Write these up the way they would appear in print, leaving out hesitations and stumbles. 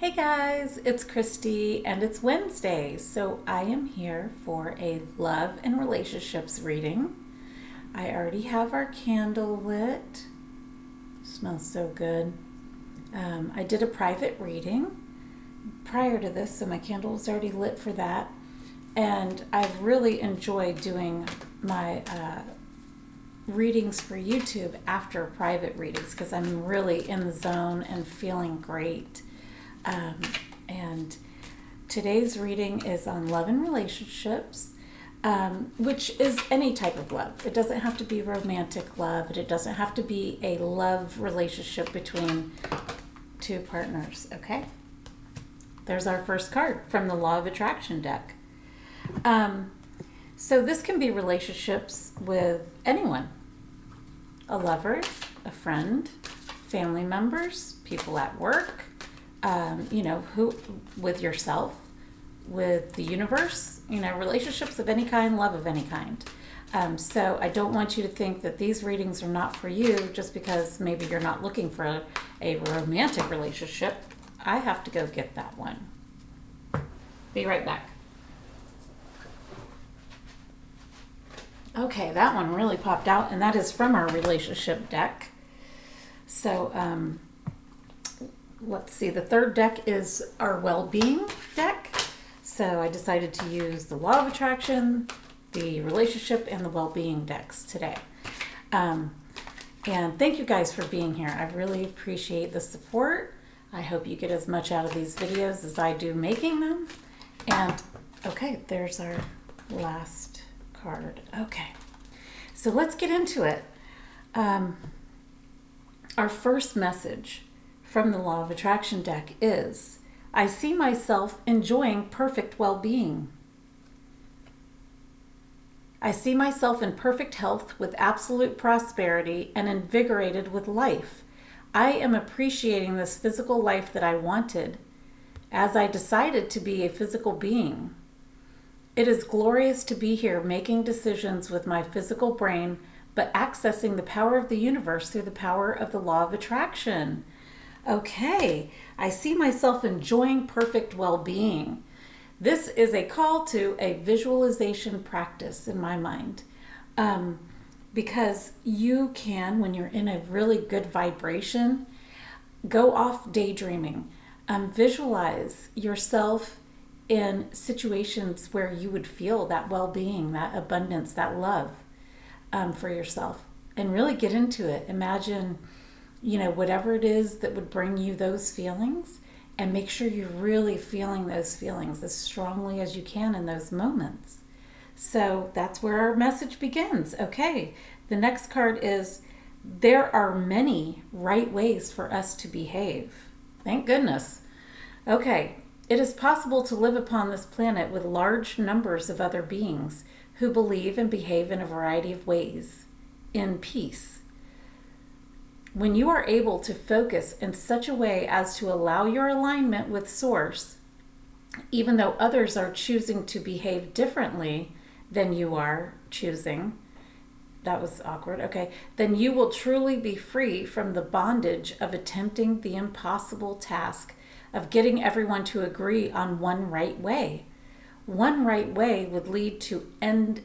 Hey guys, it's Christy and it's Wednesday, so I am here for a love and relationships reading. I already have our candle lit. Smells so good. I did a private reading prior to this, so my candle was already lit for that. And I've really enjoyed doing my readings for YouTube after private readings because I'm really in the zone and feeling great. And today's reading is on love and relationships, which is any type of love. It doesn't have to be romantic love, and it doesn't have to be a love relationship between two partners, okay? There's our first card from the Law of Attraction deck. So this can be relationships with anyone. A lover, a friend, family members, people at work, who with yourself, with the universe, relationships of any kind, love of any kind. So I don't want you to think that these readings are not for you just because maybe you're not looking for a romantic relationship. I have to go get that one. Be right back. Okay, that one really popped out, and that is from our relationship deck. So, let's see, the third deck is our well-being deck. So I decided to use the Law of Attraction, the relationship, and the well-being decks today. And thank you guys for being here. I really appreciate the support. I hope you get as much out of these videos as I do making them. And okay, there's our last card. Okay, so let's get into it. Our first message from the Law of Attraction deck is, I see myself enjoying perfect well-being. I see myself in perfect health with absolute prosperity and invigorated with life. I am appreciating this physical life that I wanted as I decided to be a physical being. It is glorious to be here making decisions with my physical brain, but accessing the power of the universe through the power of the Law of Attraction. Okay, I see myself enjoying perfect well-being. This is a call to a visualization practice in my mind, because you can, when you're in a really good vibration, go off daydreaming. Visualize yourself in situations where you would feel that well-being, that abundance, that love for yourself, and really get into it. Imagine whatever it is that would bring you those feelings, and make sure you're really feeling those feelings as strongly as you can in those moments. So that's where our message begins. Okay, the next card is, there are many right ways for us to behave. Thank goodness. Okay, it is possible to live upon this planet with large numbers of other beings who believe and behave in a variety of ways, in peace. When you are able to focus in such a way as to allow your alignment with Source, even though others are choosing to behave differently than you are choosing, that was awkward, okay, then you will truly be free from the bondage of attempting the impossible task of getting everyone to agree on one right way. One right way would lead to endedness.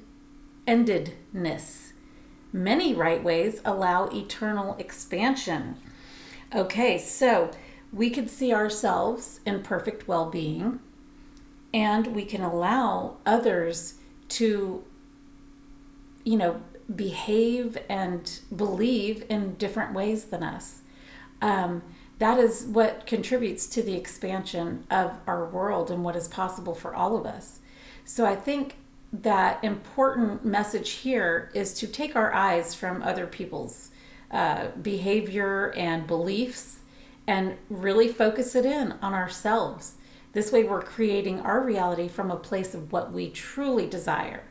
Many right ways allow eternal expansion. Okay, so we can see ourselves in perfect well-being, and we can allow others to, behave and believe in different ways than us. That is what contributes to the expansion of our world and what is possible for all of us. So I think that important message here is to take our eyes from other people's behavior and beliefs and really focus it in on ourselves. This way we're creating our reality from a place of what we truly desire.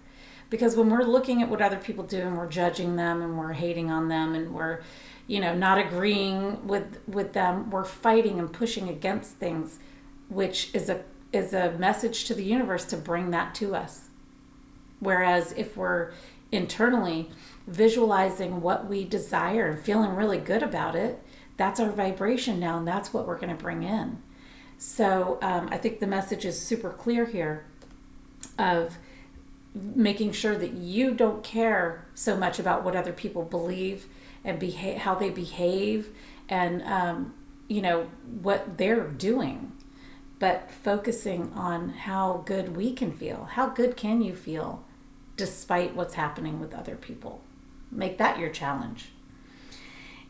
Because when we're looking at what other people do and we're judging them and we're hating on them and we're not agreeing with them, we're fighting and pushing against things, which is a message to the universe to bring that to us. Whereas if we're internally visualizing what we desire and feeling really good about it, that's our vibration now, and that's what we're going to bring in. So I think the message is super clear here of making sure that you don't care so much about what other people believe and how they behave and what they're doing, but focusing on how good we can feel. How good can you feel despite what's happening with other people? Make that your challenge.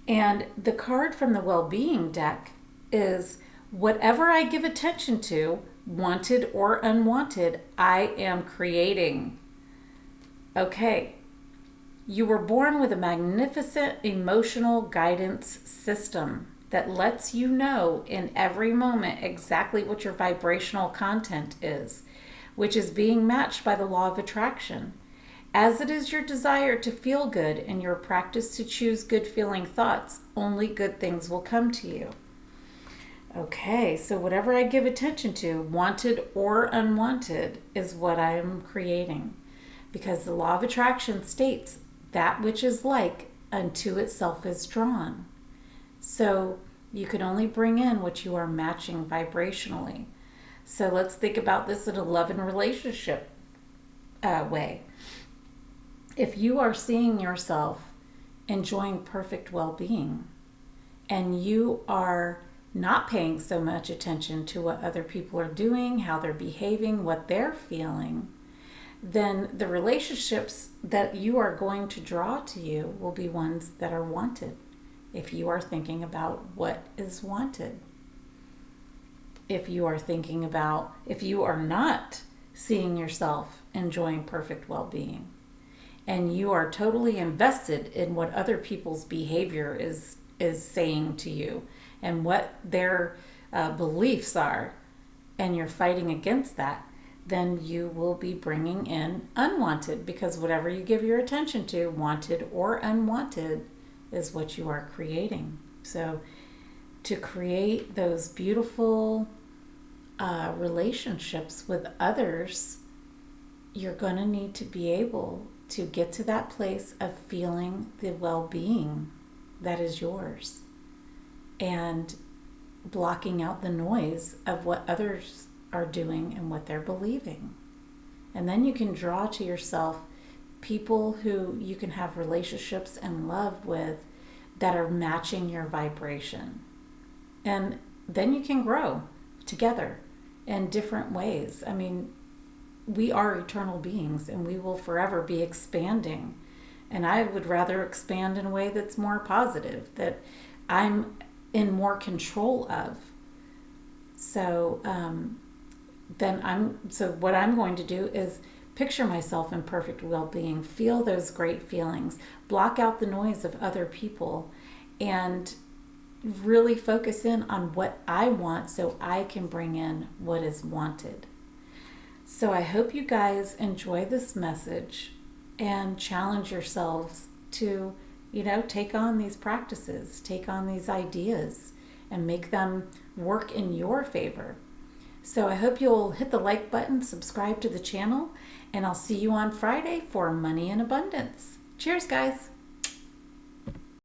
And the card from the well-being deck is, whatever I give attention to, wanted or unwanted, I am creating. Okay, you were born with a magnificent emotional guidance system that lets you know in every moment exactly what your vibrational content is, which is being matched by the law of attraction. As it is your desire to feel good and your practice to choose good feeling thoughts, only good things will come to you. Okay, so whatever I give attention to, wanted or unwanted, is what I am creating. Because the law of attraction states that which is like unto itself is drawn. So you can only bring in what you are matching vibrationally. So let's think about this in a love and relationship way. If you are seeing yourself enjoying perfect well-being and you are not paying so much attention to what other people are doing, how they're behaving, what they're feeling, then the relationships that you are going to draw to you will be ones that are wanted if you are thinking about what is wanted. If you are not seeing yourself enjoying perfect well-being and you are totally invested in what other people's behavior is saying to you and what their beliefs are, and you're fighting against that, then you will be bringing in unwanted, because whatever you give your attention to, wanted or unwanted, is what you are creating. So to create those beautiful relationships with others, you're going to need to be able to get to that place of feeling the well-being that is yours and blocking out the noise of what others are doing and what they're believing. And then you can draw to yourself people who you can have relationships and love with that are matching your vibration. And then you can grow together in different ways. I mean, we are eternal beings and we will forever be expanding. And I would rather expand in a way that's more positive, that I'm in more control of. So what I'm going to do is picture myself in perfect well-being, feel those great feelings, block out the noise of other people, and really focus in on what I want so I can bring in what is wanted. So I hope you guys enjoy this message and challenge yourselves to, take on these practices, take on these ideas, and make them work in your favor. So I hope you'll hit the like button, subscribe to the channel, and I'll see you on Friday for Money in Abundance. Cheers, guys.